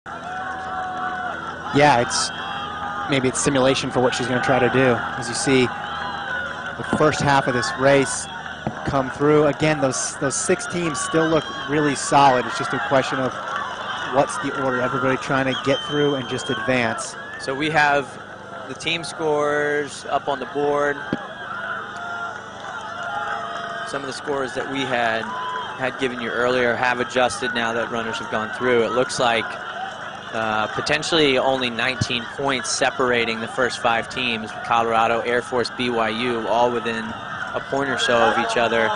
Yeah, maybe it's simulation for what she's going to try to do. As you see, the first half of this race come through. Again, those 6 teams still look really solid. It's just a question of what's the order. Everybody trying to get through and just advance. So we have the team scores up on the board. Some of the scores that we had given you earlier have adjusted now that runners have gone through. It looks like potentially only 19 points separating the first 5 teams. Colorado, Air Force, BYU, all within a point or so of each other.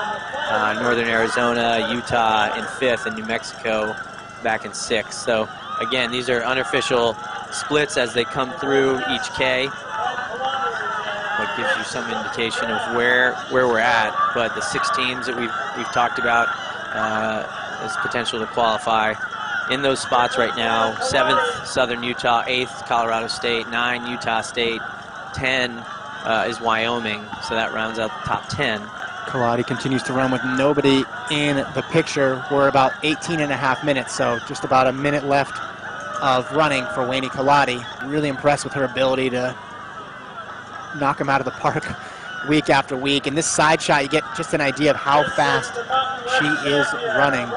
Northern Arizona, Utah in 5th, and New Mexico back in 6th. So again, these are unofficial splits as they come through each K. What gives you some indication of where we're at. But the 6 teams that we've talked about as potential to qualify in those spots right now: 7th, Southern Utah; 8th, Colorado State; 9, Utah State; 10 is Wyoming. So that rounds out the top 10. Kaladi continues to run with nobody in the picture. We're about 18.5 minutes, so just about a minute left of running for Wayne Kaladi. Really impressed with her ability to knock him out of the park week after week. In this side shot, you get just an idea of how fast she is running.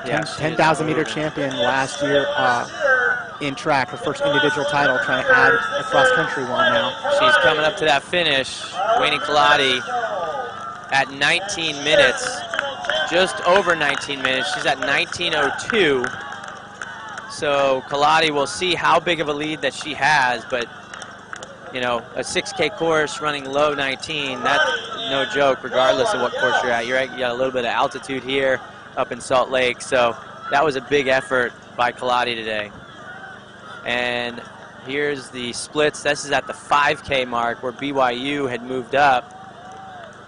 Yeah, 10,000 meter champion last year in track. Her first individual title, trying to add a cross-country one now. She's coming up to that finish. Wayne Kaladi at 19 minutes, just over 19 minutes. She's at 19:02. So Kaladi will see how big of a lead that she has, but you know, a 6K course running low 19, that's no joke regardless of what course you're at. You got a little bit of altitude here up in Salt Lake, so that was a big effort by Kaladi today. And here's the splits. This is at the 5K mark where BYU had moved up.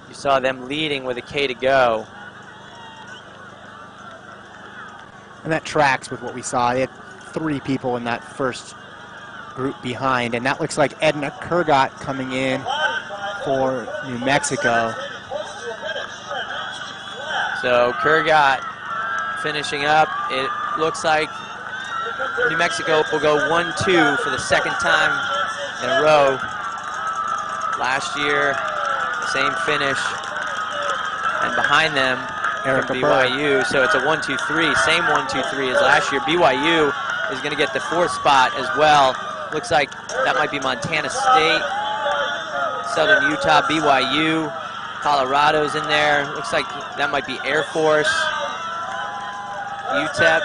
You saw them leading with a K to go. And that tracks with what we saw. They had 3 people in that first group behind, and that looks like Edna Kurgat coming in for New Mexico. So Kurgat finishing up. It looks like New Mexico will go 1-2 for the 2nd time in a row. Last year, same finish, and behind them from BYU. So it's a 1-2-3, same 1-2-3 as last year. BYU is going to get the 4th spot as well. Looks like that might be Montana State, Southern Utah, BYU, Colorado's in there. Looks like that might be Air Force, UTEP.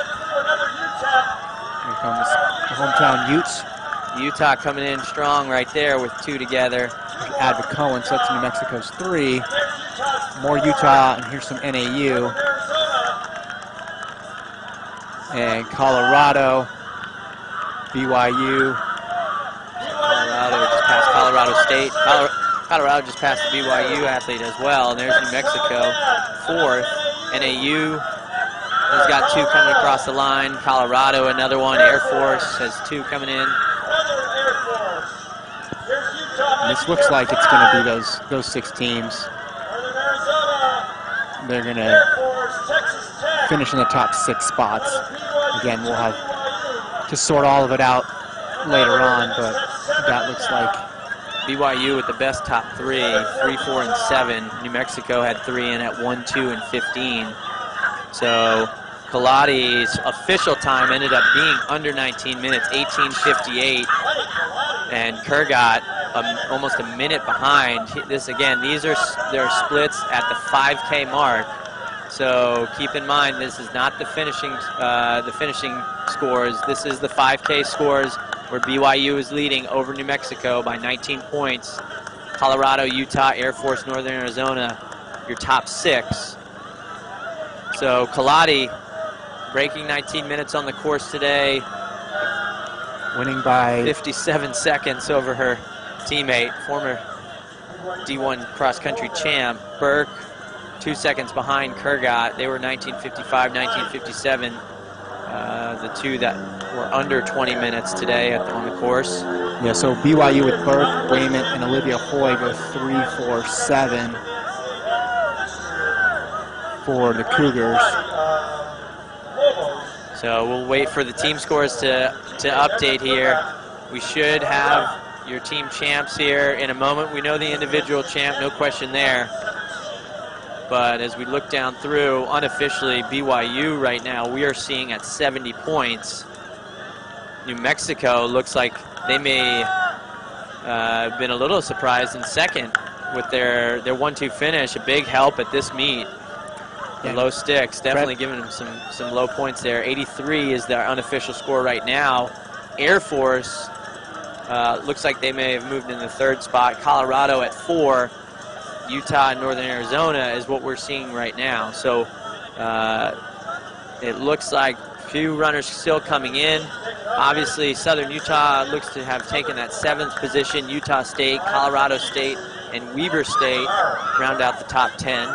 Here comes the hometown Utes. Utah coming in strong right there with 2 together. Adva Cohen, so that's New Mexico's 3. More Utah, and here's some NAU. And Colorado, BYU. Colorado just passed Colorado State. Colorado just passed the BYU athlete as well. And there's New Mexico, 4th. NAU has got 2 coming across the line. Colorado, another one. Air Force has 2 coming in. And this looks like it's going to be those 6 teams. They're going to finish in the top 6 spots. Again, we'll have to sort all of it out later on, but that looks like BYU with the best top 3, 3, 4, and 7. New Mexico had 3 in at 1, 2, and 15. So Kaladi's official time ended up being under 19 minutes, 18:58. And Kurgat almost a minute behind. This again, these are their splits at the 5K mark. So keep in mind, this is not the finishing scores. This is the 5K scores where BYU is leading over New Mexico by 19 points. Colorado, Utah, Air Force, Northern Arizona, your top 6. So Kaladi breaking 19 minutes on the course today. winning by 57 seconds over her teammate, former D1 cross-country champ, Burke, 2 seconds behind Kurgat. They were 19:55, 19:57. The 2 that were under 20 minutes today on the course. Yeah, so BYU with Burke, Raymond, and Olivia Hoy go 3-4-7 for the Cougars. So we'll wait for the team scores to update here. We should have your team champs here in a moment. We know the individual champ, no question there. But as we look down through, unofficially, BYU right now, we are seeing at 70 points. New Mexico looks like they may have been a little surprised in second with their 1-2 finish. A big help at this meet. The low sticks, definitely giving them some low points there. 83 is their unofficial score right now. Air Force looks like they may have moved in the third spot. Colorado at 4. Utah and Northern Arizona is what we're seeing right now. So it looks like few runners still coming in. Obviously, Southern Utah looks to have taken that 7th position. Utah State, Colorado State, and Weber State round out the top 10.